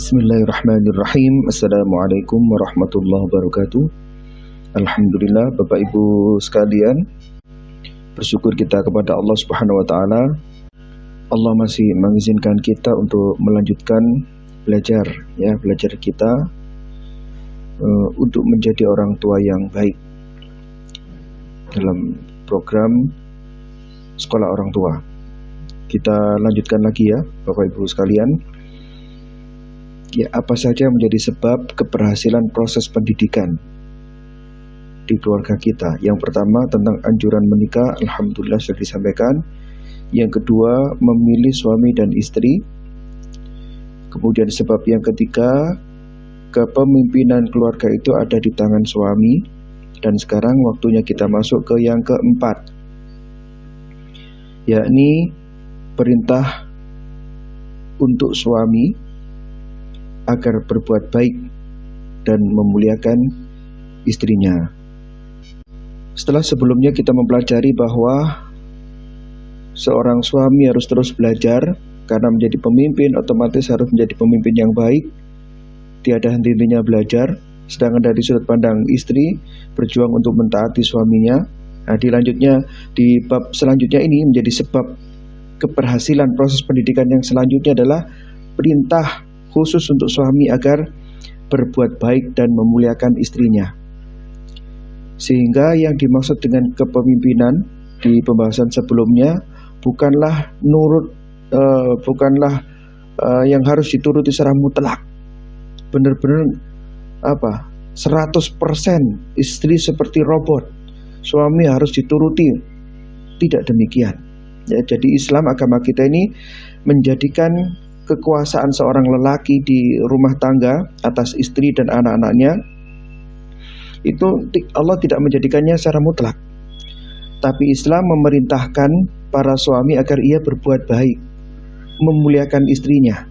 Bismillahirrahmanirrahim. Assalamualaikum warahmatullahi wabarakatuh. Alhamdulillah, Bapak Ibu sekalian, bersyukur kita kepada Allah Subhanahu wa taala. Allah masih mengizinkan kita untuk melanjutkan belajar kita untuk menjadi orang tua yang baik dalam program Sekolah Orang Tua. Kita lanjutkan lagi ya, Bapak Ibu sekalian. Ya, apa saja menjadi sebab keberhasilan proses pendidikan di keluarga kita? Yang pertama tentang anjuran menikah, alhamdulillah sudah disampaikan. Yang kedua, memilih suami dan istri. Kemudian sebab yang ketiga, kepemimpinan keluarga itu ada di tangan suami. Dan sekarang waktunya kita masuk ke yang keempat, yakni perintah untuk suami agar berbuat baik dan memuliakan istrinya. Setelah sebelumnya kita mempelajari bahwa seorang suami harus terus belajar, karena menjadi pemimpin otomatis harus menjadi pemimpin yang baik, tiada henti-hentinya belajar. Sedangkan dari sudut pandang istri, berjuang untuk mentaati suaminya. Nah, di bab selanjutnya ini menjadi sebab keberhasilan proses pendidikan yang selanjutnya adalah perintah khusus untuk suami agar berbuat baik dan memuliakan istrinya. Sehingga yang dimaksud dengan kepemimpinan di pembahasan sebelumnya bukanlah yang harus dituruti secara mutlak. Benar-benar 100% istri seperti robot, suami harus dituruti. Tidak demikian. Ya, jadi Islam, agama kita ini menjadikan kekuasaan seorang lelaki di rumah tangga atas istri dan anak-anaknya itu Allah tidak menjadikannya secara mutlak. Tapi Islam memerintahkan para suami agar ia berbuat baik, memuliakan istrinya.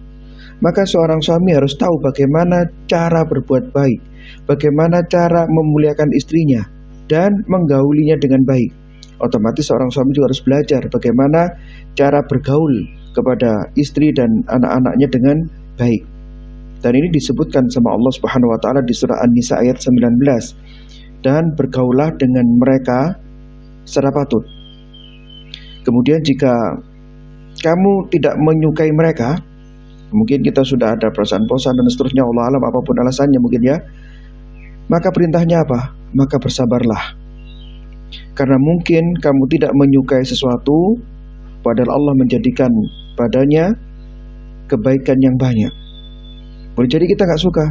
Maka seorang suami harus tahu bagaimana cara berbuat baik, bagaimana cara memuliakan istrinya dan menggaulinya dengan baik. Otomatis seorang suami juga harus belajar bagaimana cara bergaul kepada istri dan anak-anaknya dengan baik. Dan ini disebutkan sama Allah Subhanahu wa taala di surah An-Nisa ayat 19. Dan bergaulah dengan mereka secara patut. Kemudian jika kamu tidak menyukai mereka, mungkin kita sudah ada perasaan bosan dan seterusnya, Allah alam apapun alasannya mungkin ya, maka perintahnya apa? Maka bersabarlah. Karena mungkin kamu tidak menyukai sesuatu, padahal Allah menjadikan padanya kebaikan yang banyak. Boleh jadi kita gak suka,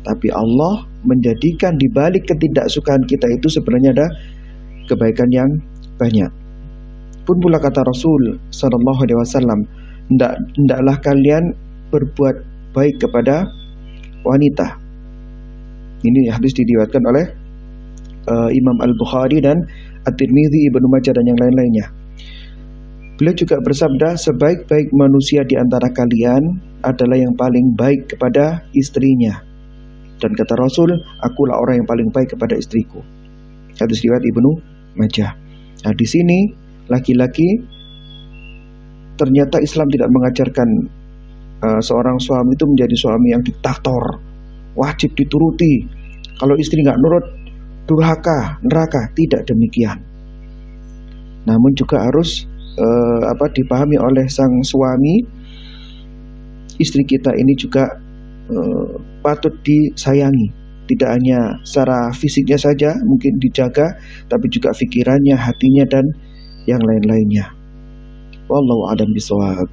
tapi Allah menjadikan di balik ketidaksukaan kita itu sebenarnya ada kebaikan yang banyak. Pun pula kata Rasul sallallahu alaihi wasallam, hendaklah kalian berbuat baik kepada wanita. Ini hadis diriwayatkan oleh Imam Al-Bukhari dan At-Tirmidzi, Ibnu Majah dan yang lain-lainnya. Beliau juga bersabda, sebaik-baik manusia di antara kalian adalah yang paling baik kepada istrinya. Dan kata Rasul, akulah orang yang paling baik kepada istriku. Hadis riwayat Ibnu Majah. Nah, di sini laki-laki ternyata Islam tidak mengajarkan seorang suami itu menjadi suami yang diktator, wajib dituruti. Kalau istri nggak nurut, durhaka, neraka. Tidak demikian. Namun juga harus dipahami oleh sang suami, istri kita ini juga patut disayangi. Tidak hanya secara fisiknya saja mungkin dijaga, tapi juga pikirannya, hatinya dan yang lain-lainnya. Wallahu a'lam bishawab.